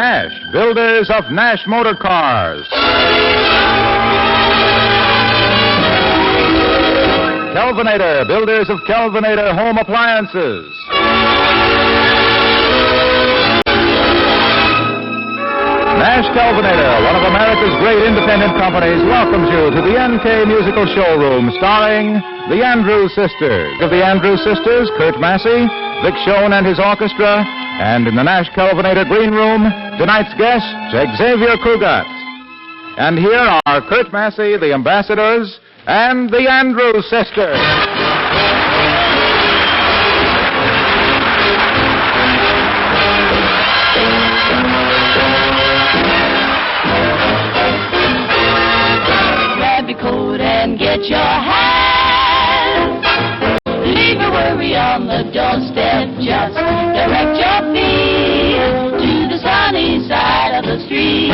Nash, builders of Nash Motor Cars. Kelvinator, builders of Kelvinator Home Appliances. Nash Kelvinator, one of America's great independent companies, welcomes you to the NK Musical Showroom, starring the Andrews Sisters. Of the Andrews Sisters, Kurt Massey, Vic Schoen and his orchestra, and in the Nash Kelvinator Green Room, tonight's guest, Xavier Cugat. And here are Kurt Massey, the Ambassadors, and the Andrews Sisters. Get your hat. Leave your worry on the doorstep. Just direct your feet to the sunny side of the street.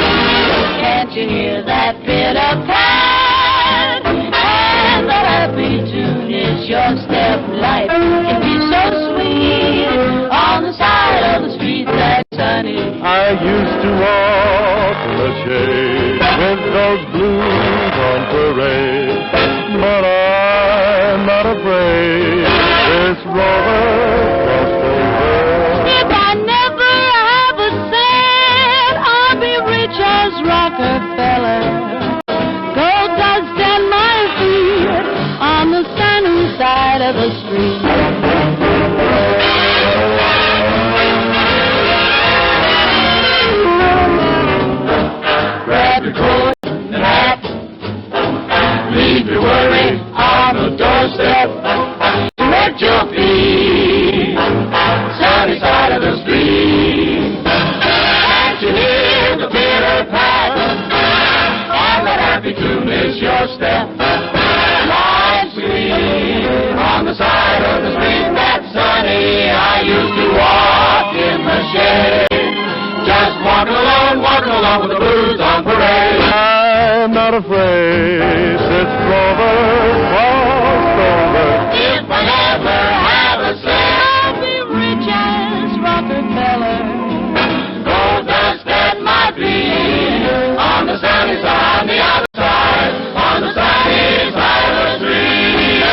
Can't you hear that pitter-pat? And the happy tune is your step. Life can be so sweet on the side of the street that's sunny. I used to walk in the shade with those blues on parade. But I'm not afraid. This roller coaster. If I never have a cent, I'll be rich as Rockefeller. Gold dust at my feet on the sunny side of the street. Grab your coat and hat. Leave your worry on the doorstep. Direct your feet, sunny side of the street. Can't you hear the pitter-pat? And that happy tune is your step. Life's sweet on the side of the street that's sunny. I used to walk in the shade, just walking along with the blues on parade. I'm not afraid. This roller crossed over. If I never have a cent, I'll be rich as Rockefeller. Gold dust at my feet on the sunny side, on the other side, on the sunny side of the street.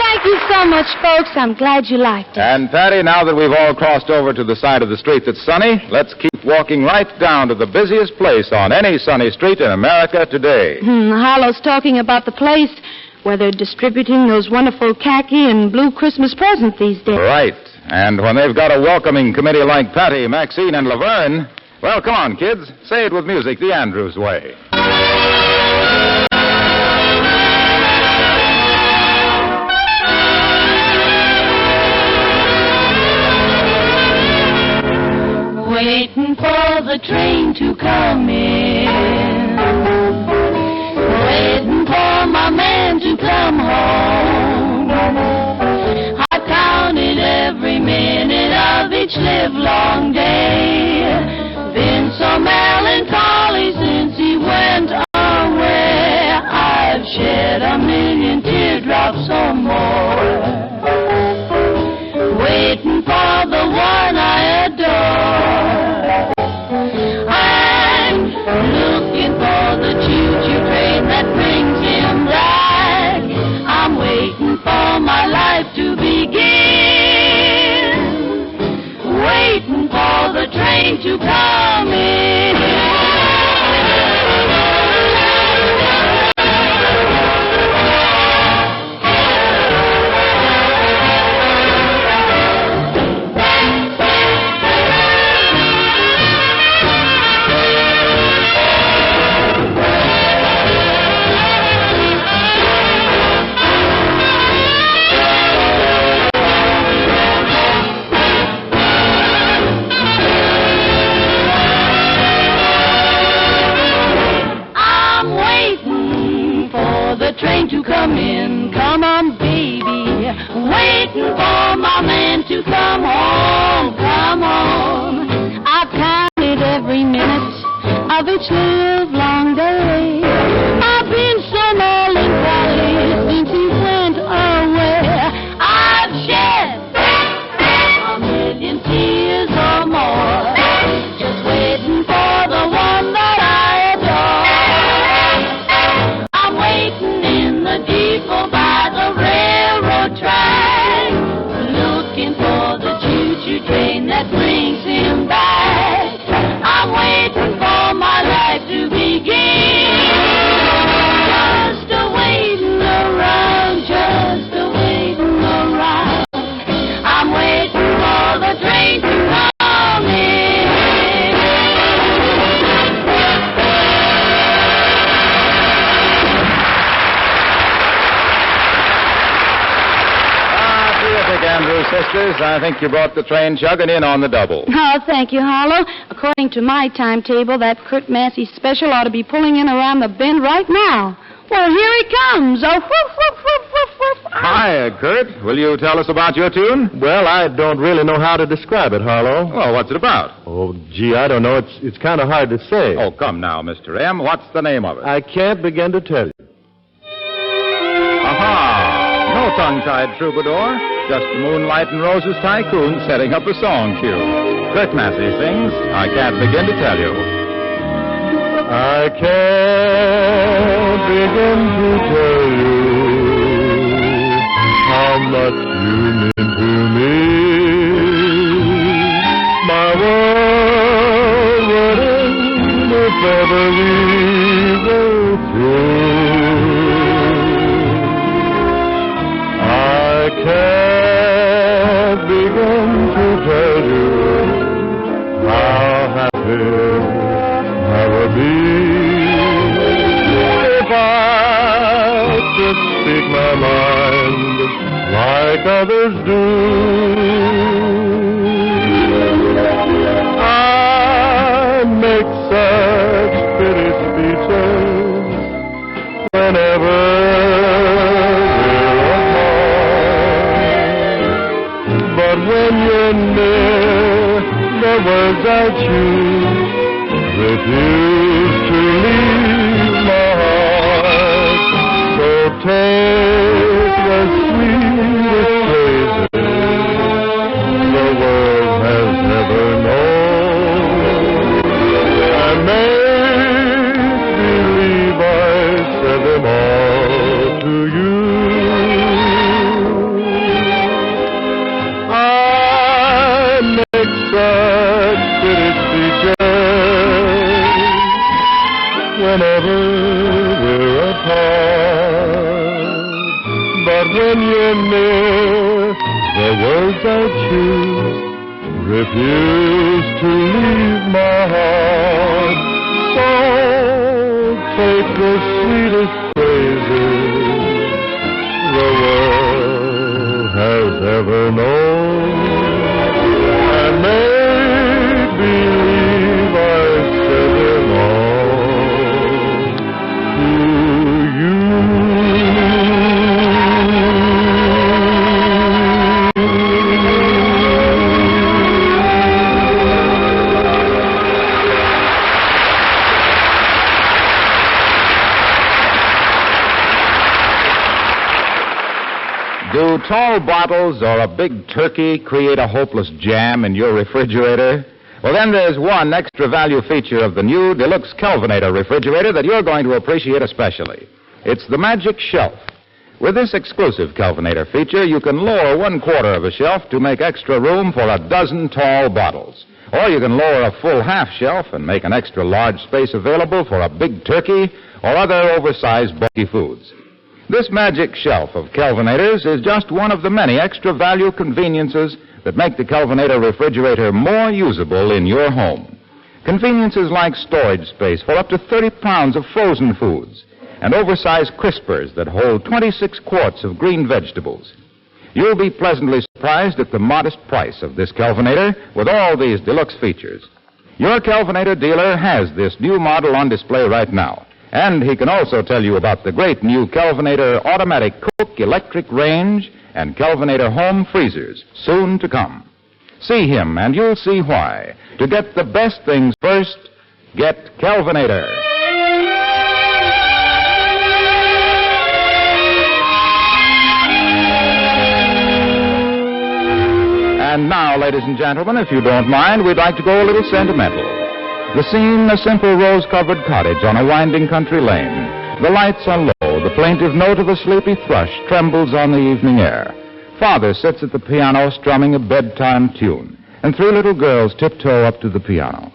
Thank you so much, folks. I'm glad you liked it. And, Patty, now that we've all crossed over to the side of the street that's sunny, let's keep walking right down to the busiest place on any sunny street in America today. Harlow's talking about the place where they're distributing those wonderful khaki and blue Christmas presents these days. Right. And when they've got a welcoming committee like Patty, Maxine, and Laverne, well, come on, kids. Say it with music the Andrews way. Waiting for the train to come in. Waiting for my man to come home. I counted every minute of each livelong day. Been so melancholy since he went away. I've shed a million teardrops or more. Waiting for the one I adore. I'm looking for the choo-choo train that brings him back. I'm waiting for my life to begin. Waiting for the train to come in. Train to come in, come on, baby. Waiting for my man to come home, come on. I've counted every minute of each livelong day. I've been so melancholy in tears or more. Just waiting for the one that I adore. I'm waiting in the depot by the railroad track, looking for the choo-choo train that brings him back. I'm waiting for my life to begin. Just a waiting around, just a waiting around. I'm waiting for the train to come in. Terrific, Andrews sisters. I think you brought the train chugging in on the double. Oh, thank you, Harlow. According to my timetable, that Kurt Massey special ought to be pulling in around the bend right now. Well, here he comes. Oh, woof, woof, woof, woof, woof. Hi, Kurt. Will you tell us about your tune? Well, I don't really know how to describe it, Harlow. Well, what's it about? Oh, gee, I don't know. It's kind of hard to say. Oh, come now, Mr. M. What's the name of it? I can't begin to tell you. Aha! No tongue-tied troubadour. Just Moonlight and Roses tycoon setting up a song cue. Kurt Massey sings, I Can't Begin to Tell You. I can't begin to tell you how much you mean to me. My world would end if ever we were through. I can't begin to tell you how happy I would be if I could speak my mind like others do. I make such pretty speeches whenever we're apart, but when you're near, the words I choose refuse to leave my heart. So take the sweetest phrases the world has never known, and make believe I said them all to you. I make such pretty speeches whenever we're apart, but when you're near, the words I choose refuse to leave my heart. So take the sweetest phrases the world has ever known, and make believe I said them all to you. Do tall bottles or a big turkey create a hopeless jam in your refrigerator? Well, then there's one extra value feature of the new Deluxe Kelvinator refrigerator that you're going to appreciate especially. It's the Magic Shelf. With this exclusive Kelvinator feature, you can lower 1/4 of a shelf to make extra room for a dozen tall bottles. Or you can lower a full half shelf and make an extra large space available for a big turkey or other oversized bulky foods. This Magic Shelf of Kelvinators is just one of the many extra value conveniences that make the Kelvinator refrigerator more usable in your home. Conveniences like storage space for up to 30 pounds of frozen foods and oversized crispers that hold 26 quarts of green vegetables. You'll be pleasantly surprised at the modest price of this Kelvinator with all these deluxe features. Your Kelvinator dealer has this new model on display right now. And he can also tell you about the great new Kelvinator automatic cook electric range and Kelvinator home freezers soon to come. See him and you'll see why. To get the best things first, get Kelvinator. And now, ladies and gentlemen, if you don't mind, we'd like to go a little sentimental. The scene, a simple rose-covered cottage on a winding country lane. The lights are low. The plaintive note of a sleepy thrush trembles on the evening air. Father sits at the piano strumming a bedtime tune, and three little girls tiptoe up to the piano.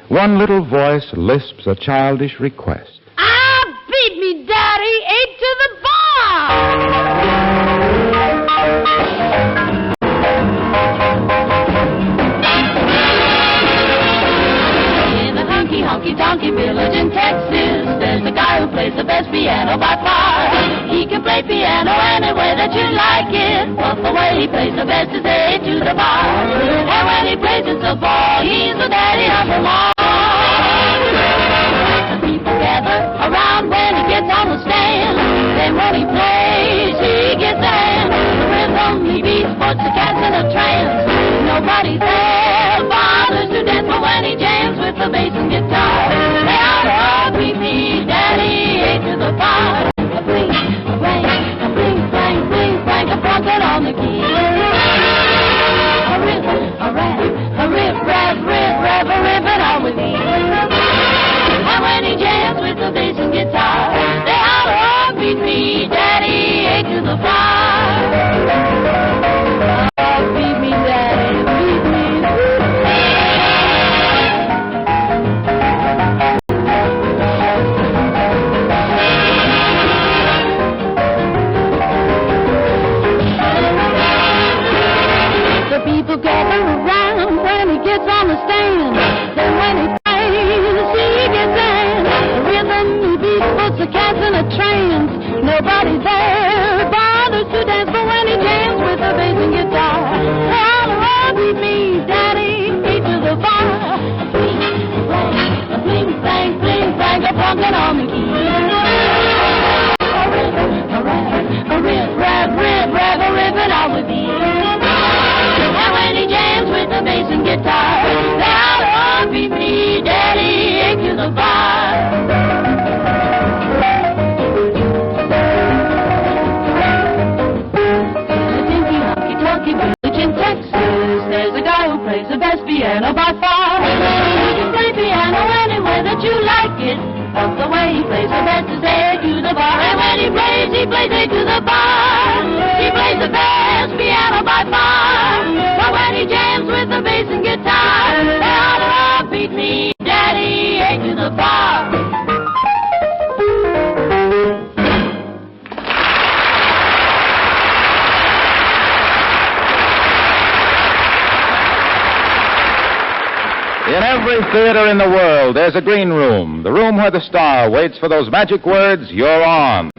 One little voice lisps a childish request. Beat me, Daddy, 8 to the bar! In a honky-tonky village in Texas, there's a guy who plays the best piano by far. He can play piano any way that you like it, but the way he plays the best is 8 to the bar. And when he plays it so far, he's the daddy of them all. Around when he gets on the stand. Then when he plays, he gets a hand. The rhythm he beats puts the cats in a trance. Nobody there bothers to dance, but when he jams with the bass and guitar, they all beat me, Daddy, 8 to the bar. A bling, a bang, a bling, bang, bling, bang, a trumpet on the key. A rip, a rap, a rip, rap, rip, rap, a rip it all with me. And when he jams with the bass and guitar, they all beat me, Daddy, 8 to the bar. Oh, beat me, Daddy, beat me. The people gather around when he gets on the stand. Then when he the cats in a trance. Nobody there bothers to dance, but when he jams with the bass and guitar, all beat me, Daddy, 8 to the bar. A bling, bang, bling, bang, a pumpkin on the key. A rip, a rap, a rip, rap, rip, rap, a rip it all with me. And when he jams with the bass and guitar, all beat me, Daddy, 8 to the bar. The best piano by far. He can play piano any way that you like it, but the way he plays the best is 8 to the bar. And when he plays 8 to the bar. He plays the best piano by far. But when he jams with the bass and guitar, they all beat me, Daddy, 8 to the bar. In every theater in the world, there's a green room, the room where the star waits for those magic words, "You're on."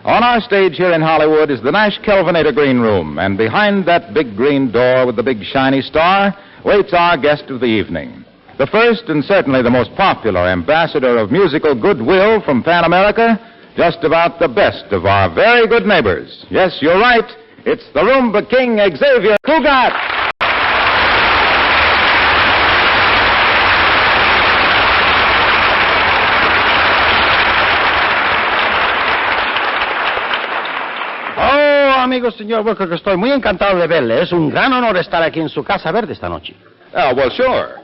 On our stage here in Hollywood is the Nash Kelvinator Green Room, and behind that big green door with the big shiny star waits our guest of the evening. The first and certainly the most popular ambassador of musical goodwill from Pan America, just about the best of our very good neighbors. Yes, you're right, it's the Roomba King, Xavier Cugat. Amigo señor Walker, que estoy muy encantado de verle. Es un gran honor estar aquí en su casa verde esta noche. Oh, well, sure.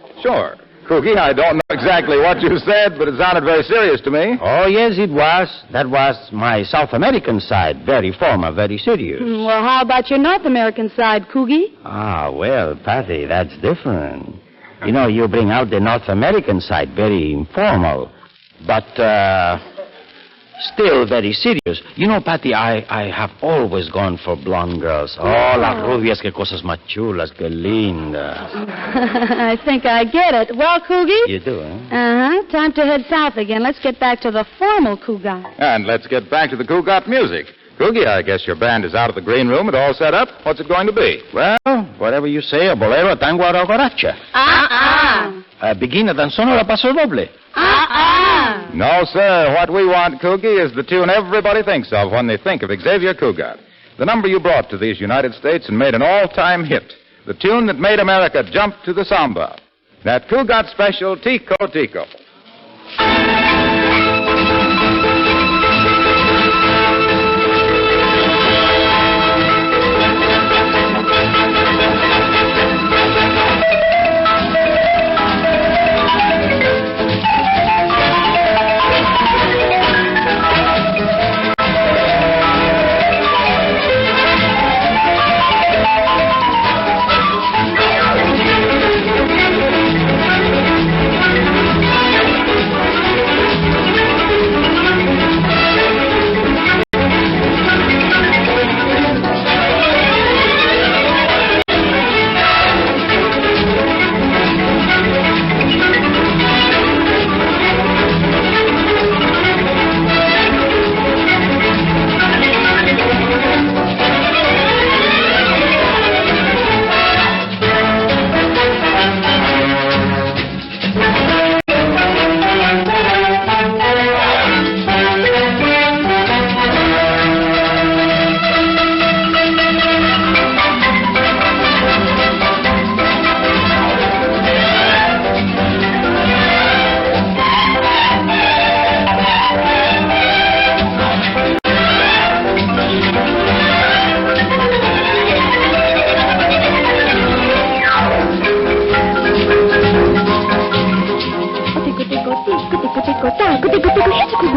Cookie, I don't know exactly what you said, but it sounded very serious to me. Oh, yes, it was. That was my South American side. Very formal, very serious. Well, how about your North American side, Coogie? Ah, well, Patty, that's different. You know, you bring out the North American side, very informal, but, still very serious. You know, Patty, I have always gone for blonde girls. Oh, las rubias, qué cosas más chulas, qué lindas. I think I get it. Well, Coogie? You do, huh? Uh-huh. Time to head south again. Let's get back to the formal Cugat. And let's get back to the Cugat music. Coogie, I guess your band is out of the green room and all set up. What's it going to be? Well, whatever you say, a bolero, a tango, or a guaracha. Begin a danzón or a paso doble. No, sir. What we want, Coogie, is the tune everybody thinks of when they think of Xavier Cugat. The number you brought to these United States and made an all-time hit. The tune that made America jump to the samba. That Cugat special, Tico Tico.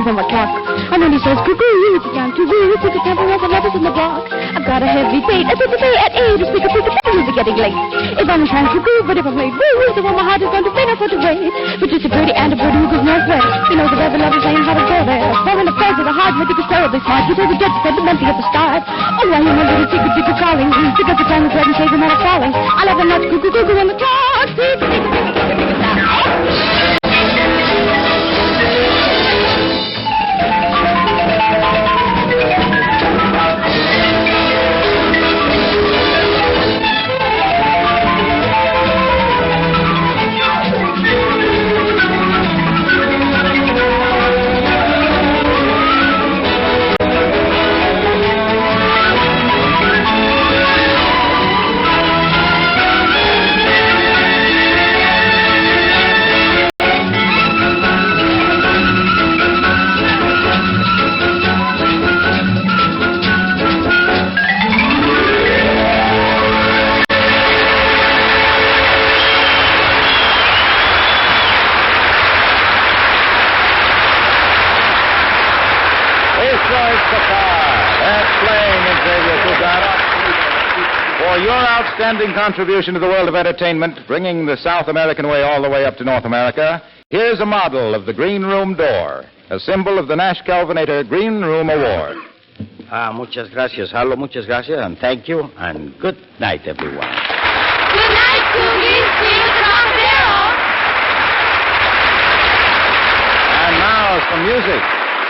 give him a talk. And when he says, cuckoo, it's young, cuckoo, it's a temple, the lovers in the block. I've got a heavy date, I think today at 8, it's getting late. If I'm trying cuckoo, but if I'm late, woo, the one my heart is going to faint, I put away. But just a birdie and a birdie who goes northwest. You know the baby lovers ain't how to go there. Falling the face of the heart, but it was terribly smart. You told the judge said the mentee at the start. Oh, I hear my little secret calling. Pick up the time of bread and save him out of falling. I love the nuts, cuckoo, on the clock. Xavier Cugat. For your outstanding contribution to the world of entertainment, bringing the South American way all the way up to North America, here's a model of the Green Room door, a symbol of the Nash Calvinator Green Room Award. Muchas gracias, Harlow. Muchas gracias, and thank you, and good night, everyone. Good night, Coogie. See you tomorrow. And now some music.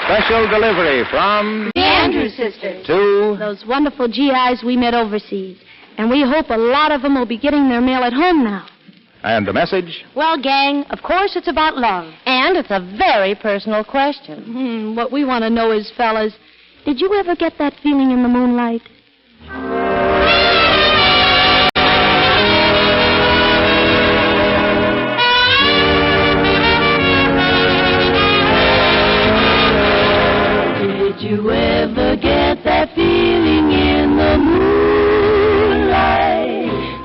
Special delivery from The Andrews Sisters. to Those wonderful GIs we met overseas. And we hope a lot of them will be getting their mail at home now. and the message. Well, gang, of course it's about love. And it's a very personal question. What we want to know is, fellas, did you ever get that feeling in the moonlight? Did you ever get that feeling in the moonlight?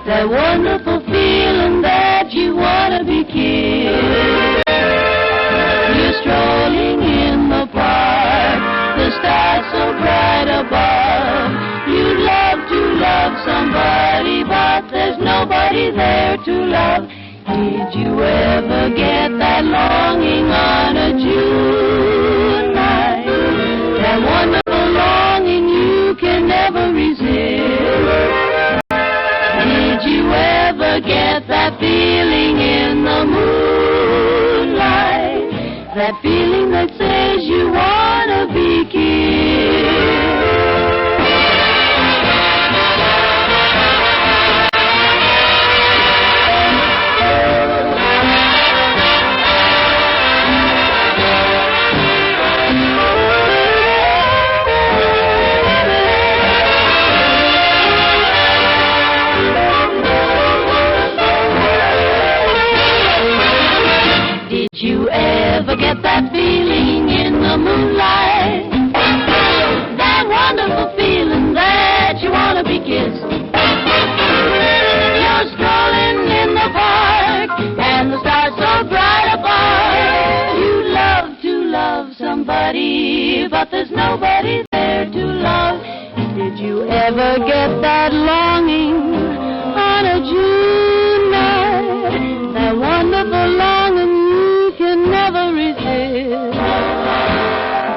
That wonderful feeling that you want to be kissed. You're strolling in the park, the stars so bright above. You'd love to love somebody, but there's nobody there to love. Did you ever get that longing on a June night? That wonderful longing you can never resist. Did you ever get that feeling in the moonlight? That feeling that says you want to be kissed. Did you ever get that feeling in the moonlight? That wonderful feeling that you want to be kissed. You're strolling in the park and the stars so bright above. You love to love somebody, but there's nobody there to love. Did you ever get that longing on a June night? That wonderful longing you can never resist.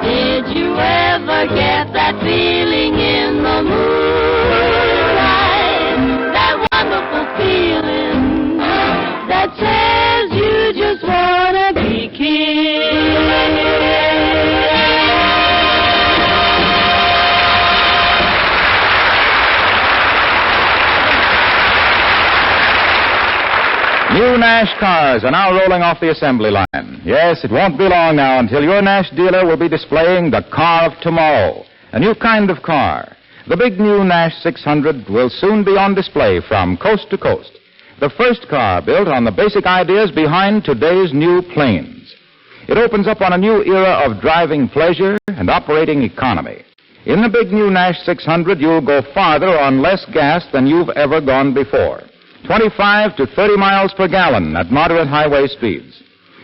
Did you ever get that feeling in the moonlight? That wonderful feeling that says you just want to be kissed. New Nash cars are now rolling off the assembly line. Yes, it won't be long now until your Nash dealer will be displaying the car of tomorrow, a new kind of car. The big new Nash 600 will soon be on display from coast to coast. The first car built on the basic ideas behind today's new planes. It opens up on a new era of driving pleasure and operating economy. In the big new Nash 600, you'll go farther on less gas than you've ever gone before. 25 to 30 miles per gallon at moderate highway speeds.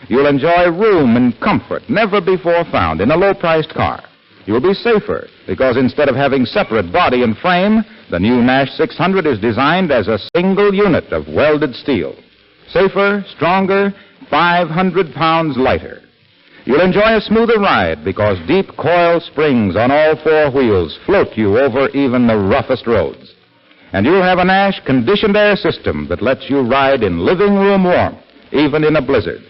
You'll enjoy room and comfort never before found in a low-priced car. You'll be safer because instead of having separate body and frame, the new Nash 600 is designed as a single unit of welded steel. Safer, stronger, 500 pounds lighter. You'll enjoy a smoother ride because deep coil springs on all four wheels float you over even the roughest roads. And you'll have a Nash conditioned air system that lets you ride in living room warmth, even in a blizzard.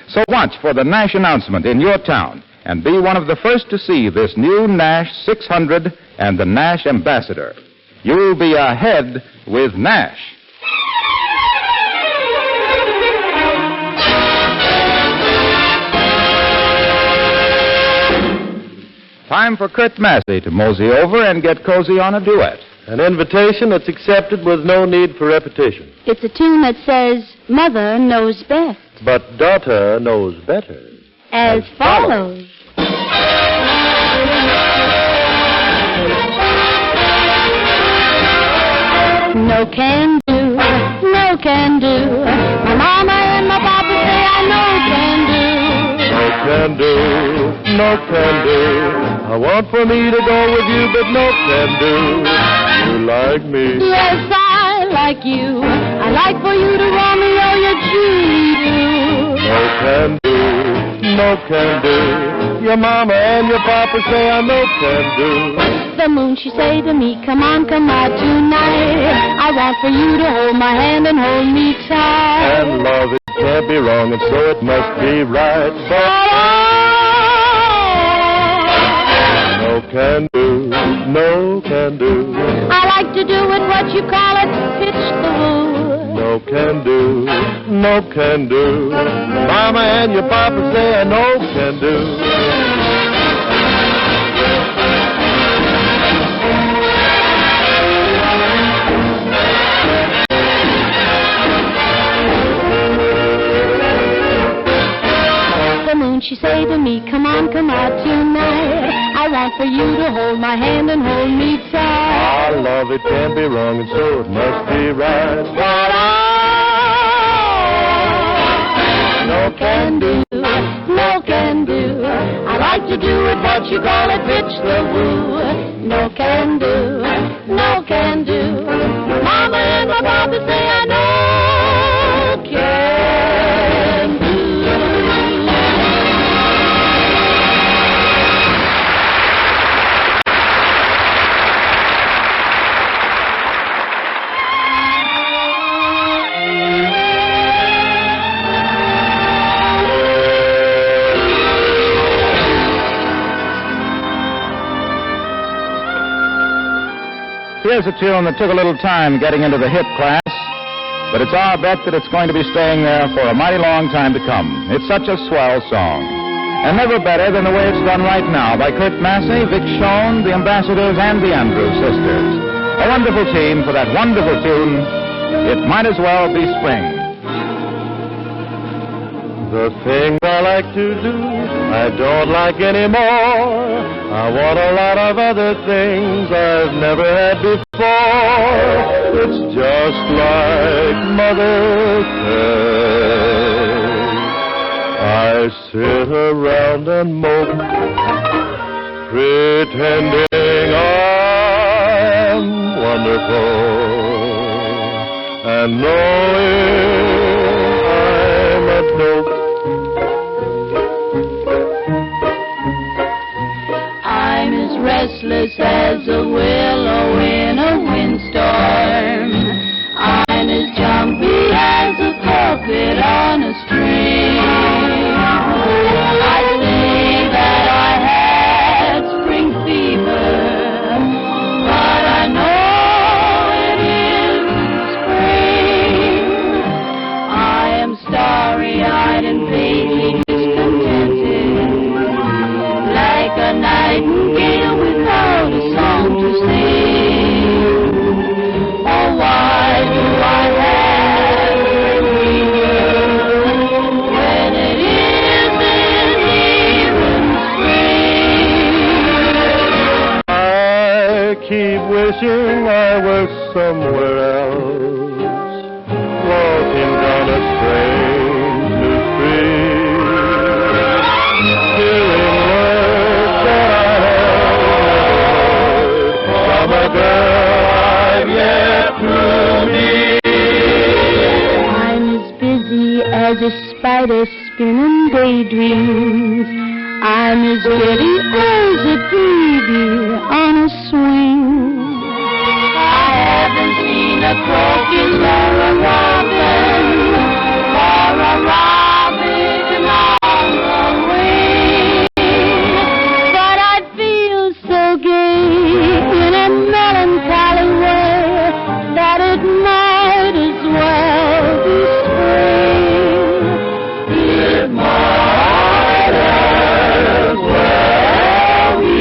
So watch for the Nash announcement in your town and be one of the first to see this new Nash 600 and the Nash Ambassador. You'll be ahead with Nash. Time for Kurt Massey to mosey over and get cozy on a duet. An invitation that's accepted with no need for repetition. It's a tune that says, Mother knows best. But daughter knows better. As follows. No can do, no can do. My mama and my papa say I no can do. No can do, no can do. I want for me to go with you, but no can do. You like me. Yes, I like you. I like for you to Romeo, you truly do. No can do, no can do. Your mama and your papa say I no can do. The moon, she say to me, come on, come out tonight. I want for you to hold my hand and hold me tight. And love, it can't be wrong, and so it must be right. But no can do, no can do. I like to do it, what you call it, pitch the woo. No can do, no can do. Mama and your papa say I no can do. She say to me, come on, come out tonight. I want for you to hold my hand and hold me tight. Our love, it can't be wrong, and so it must be right. But no can do, no can do. I like to do it, what you call it, pitch the woo. No can do, no can do. Mama and my papa say I no can do. Here's a tune that took a little time getting into the hit class, but it's our bet that it's going to be staying there for a mighty long time to come. It's such a swell song. And never better than the way it's done right now by Kurt Massey, Vic Schoen, the Ambassadors, and the Andrews Sisters. A wonderful team for that wonderful tune, It Might As Well Be Spring. The things I like to do, I don't like anymore. I want a lot of other things I've never had before. It's just like Mother said. I sit around and mope, pretending I'm wonderful, and knowing I'm a dope. Restless as a willow in a windstorm. I'm as jumpy as a puppet on a string. I say that I had spring fever, but I know it isn't spring. I am starry-eyed and vaguely discontented, like a nightingale without a song to sing. Oh, why do I have fever when it isn't even spring? I keep wishing I were somewhere else, walking down a strange new street. as a spider spinning daydreams. I'm as giddy as a baby on a swing. I haven't seen a crocus or a robin on the wing, but I feel so gay in a melancholy way that it might as well be spring. It might as well be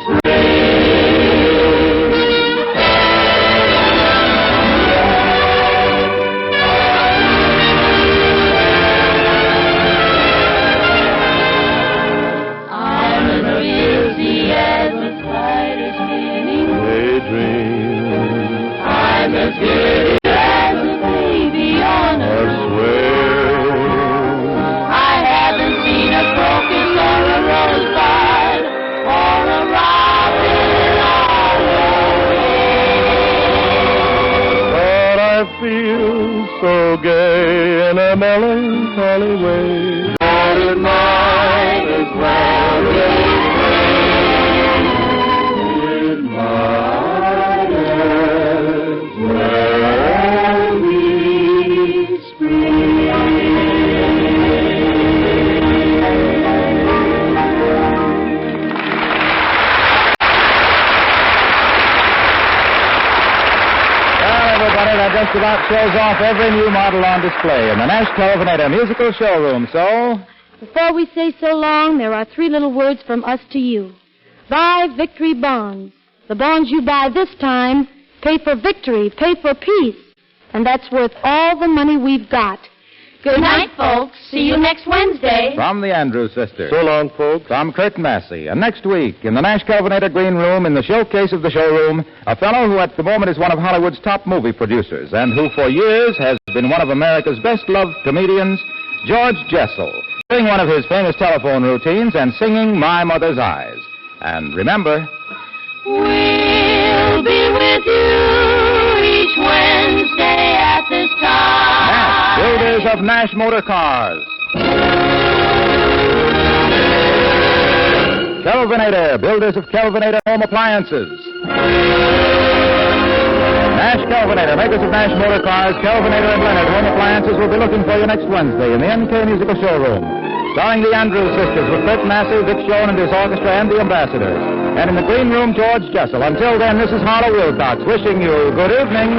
spring. I'm as busy as a spider spinning daydreams. I'm as giddy as a baby on a swing. I haven't seen a crocus or a rosebud or a robin on the wing. But I feel so gay in a melancholy way that it might as well be spring. It might as well be spring. Well, everybody, that just about shows off every new model on display in the Nash Kelvinator Musical Showroom. So, Before we say so long, there are 3 little words from us to you. Buy victory bonds. The bonds you buy this time pay for victory, pay for peace. And that's worth all the money we've got. Good night, folks. See you next Wednesday. from the Andrews Sisters. So long, folks. From Kurt Massey. And next week, in the Nash Kelvinator Green Room, in the showcase of the showroom, a fellow who at the moment is one of Hollywood's top movie producers and who for years has been one of America's best-loved comedians, George Jessel, doing one of his famous telephone routines and singing My Mother's Eyes. And remember, We'll be with you each Wednesday at this time. Nash, builders of Nash Motor Cars. Kelvinator, builders of Kelvinator Home Appliances. Nash Kelvinator, makers of Nash Motor Cars, Kelvinator and Leonard Home Appliances will be looking for you next Wednesday in the NK Musical Showroom. Starring the Andrews Sisters with Kurt Massey, Vic Schoen and his orchestra and the Ambassadors. And in the Green Room, George Jessel. Until then, this is Harlow Wilcox wishing you good evening